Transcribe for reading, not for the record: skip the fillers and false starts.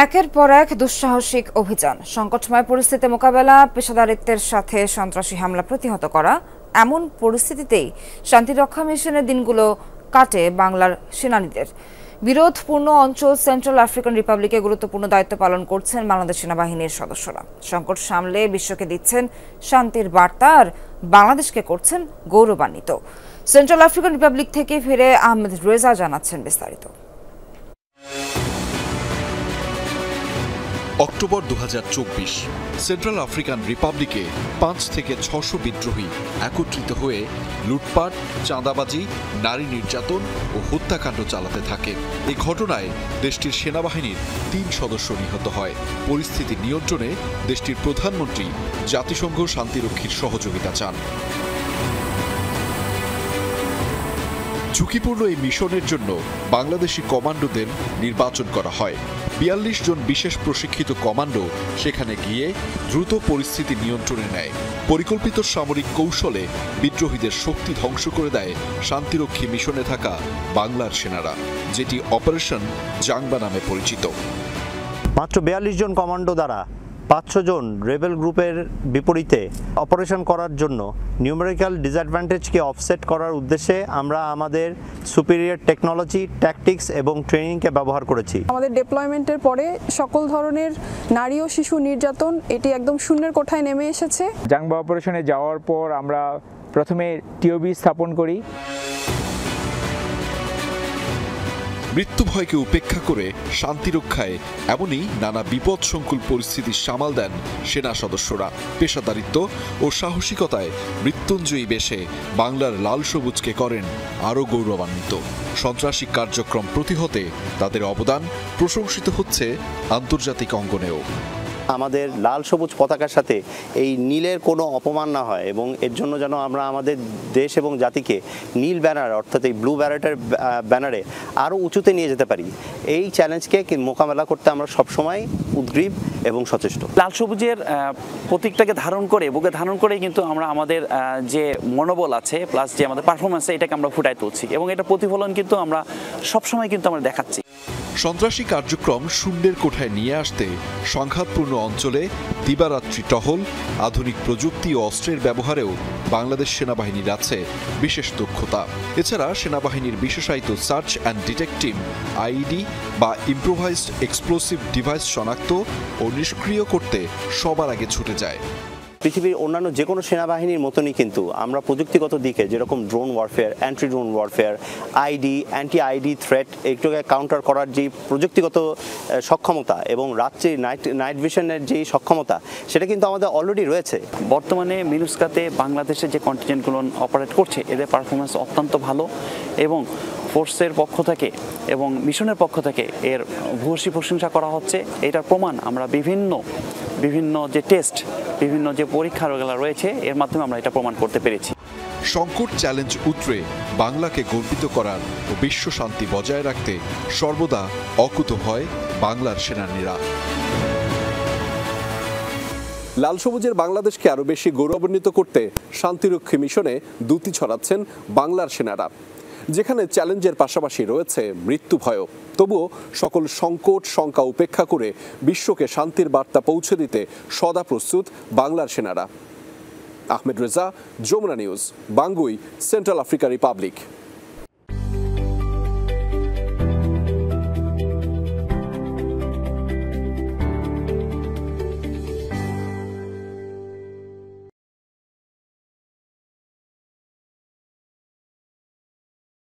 একের পর এক দুঃসাহসিক অভিযান, সংকটময় পরিস্থিতি মোকাবেলা, পেশাদারিত্বের সাথে সন্ত্রাসী হামলা প্রতিহত করা, এমন পরিস্থিতিতেই শান্তিরক্ষা মিশনের দিনগুলো কাটে বাংলার সেনানীদের। বিরোধপূর্ণ অঞ্চল সেন্ট্রাল আফ্রিকান রিপাবলিকে গুরুত্বপূর্ণ দায়িত্ব পালন করছেন বাংলাদেশ সেনাবাহিনীর সদস্যরা। সংকট সামলে বিশ্বকে দিচ্ছেন শান্তির বার্তা আর বাংলাদেশকে করছেন গৌরবান্বিত। সেন্ট্রাল আফ্রিকান রিপাবলিক থেকে ফিরে আহমেদ রেজা জানাচ্ছেন বিস্তারিত। অক্টোবর 2024 সেন্ট্রাল আফ্রিকান রিপাবলিকে 5 থেকে 600 বিদ্রোহী একত্রিত হয়ে লুটপাট, চাঁদাবাজি, নারী নির্যাতন ও হত্যাকাণ্ড চালাতে থাকে। এই ঘটনায় দেশটির সেনাবাহিনীর 3 সদস্য নিহত হয়। পরিস্থিতি নিয়ন্ত্রণে দেশটির প্রধানমন্ত্রী জাতিসংঘ শান্তিরক্ষীর সহযোগিতা চান। ঝুঁকিপূর্ণ এই মিশনের জন্য বাংলাদেশি কমান্ডোদের নির্বাচন করা হয়। 42 জন বিশেষ প্রশিক্ষিত কমান্ডো সেখানে গিয়ে দ্রুত পরিস্থিতি নিয়ন্ত্রণে নেয়। পরিকল্পিত সামরিক কৌশলে বিদ্রোহীদের শক্তি ধ্বংস করে দেয় শান্তিরক্ষী মিশনে থাকা বাংলার সেনারা, যেটি অপারেশন জাংবা নামে পরিচিত। মাত্র 42 জন কমান্ডো দ্বারা 500 জন রেবেল গ্রুপের বিপরীতে অপারেশন করার জন্য নিউমেরিক্যাল ডিসঅ্যাডভান্টেজকে অফসেট করার উদ্দেশ্যে আমরা আমাদের সুপিরিয়র টেকনোলজি, ট্যাকটিক্স এবং ট্রেনিংকে ব্যবহার করেছি। আমাদের ডিপ্লয়মেন্টের পরে সকল ধরনের নারী ও শিশু নির্যাতন এটি একদম শূন্যের কোঠায় নেমে এসেছে। জাংবা অপারেশনে যাওয়ার পর আমরা প্রথমে টিওবি স্থাপন করি। মৃত্যু ভয়কে উপেক্ষা করে শান্তিরক্ষায় এমনই নানা বিপদসংকুল পরিস্থিতি সামাল দেন সেনা সদস্যরা। পেশাদারিত্ব ও সাহসিকতায় মৃত্যুঞ্জয়ী বেশে বাংলার লাল সবুজকে করেন আরও গৌরবান্বিত। সন্ত্রাসী কার্যক্রম প্রতিহতে তাদের অবদান প্রশংসিত হচ্ছে আন্তর্জাতিক অঙ্গনেও। আমাদের লাল সবুজ পতাকার সাথে এই নীলের কোনো অপমান না হয় এবং এর জন্য যেন আমরা আমাদের দেশ এবং জাতিকে নীল ব্যানার অর্থাৎ এই ব্লু ব্যারেটের ব্যানারে আরও উঁচুতে নিয়ে যেতে পারি, এই চ্যালেঞ্জকে মোকাবেলা করতে আমরা সবসময় উদ্গ্রীব এবং সচেষ্ট। লাল সবুজের প্রতীকটাকে ধারণ করে, বুকে ধারণ করে কিন্তু আমরা আমাদের যে মনোবল আছে প্লাস যে আমাদের পারফরমেন্স এটাকে আমরা ফুটাই তুলছি এবং এটা প্রতিফলন কিন্তু আমরা সবসময় কিন্তু আমরা দেখাচ্ছি। সন্ত্রাসী কার্যক্রম শূন্যের কোঠায় নিয়ে আসতে সংঘাতপূর্ণ অঞ্চলে দিবারাত্রি টহল, আধুনিক প্রযুক্তি ও অস্ত্রের ব্যবহারেও বাংলাদেশ সেনাবাহিনীর আছে বিশেষ দক্ষতা। এছাড়া সেনাবাহিনীর বিশেষায়িত search and detect team IED বা ইম্প্রোভাইজড এক্সপ্লোসিভ ডিভাইস শনাক্ত ও নিষ্ক্রিয় করতে সবার আগে ছুটে যায়। পৃথিবীর অন্যান্য যে কোনো সেনাবাহিনীর মতনই কিন্তু আমরা প্রযুক্তিগত দিকে যেরকম drone warfare, anti drone warfare, ID, anti ID threat এইগুলোকে কাউন্টার করার যে প্রযুক্তিগত সক্ষমতা এবং রাত্রি নাইট ভিশনের যে সক্ষমতা সেটা কিন্তু আমাদের অলরেডি রয়েছে। বর্তমানে মিনুস্কাতে বাংলাদেশের যে কন্টিনজেন্টগুলো অপারেট করছে এদের পারফরমেন্স অত্যন্ত ভালো এবং ফোর্সের পক্ষ থেকে এবং মিশনের পক্ষ থেকে এর ভূয়সী প্রশংসা করা হচ্ছে। এটার প্রমাণ আমরা বিভিন্ন যে টেস্ট, বিভিন্ন যে পরীক্ষাগুলো রয়েছে এর মাধ্যমে আমরা এটা প্রমাণ করতে পেরেছি। সংকট চ্যালেঞ্জ উতরে বাংলাকে গর্বিত করার ও বিশ্ব শান্তি বজায় রাখতে সর্বদা অকুতভয় বাংলার সেনানীরা। লাল সবুজের বাংলাদেশকে আরও বেশি গৌরবান্বিত করতে শান্তিরক্ষী মিশনে দ্যুতি ছড়াচ্ছেন বাংলার সেনারা, যেখানে চ্যালেঞ্জের পাশাপাশি রয়েছে মৃত্যু ভয়ও। তবুও সকল সংকট শঙ্কা উপেক্ষা করে বিশ্বকে শান্তির বার্তা পৌঁছে দিতে সদা প্রস্তুত বাংলার সেনারা। Ahmed Reza, Jamuna news, Bangui, Central Africa Republic.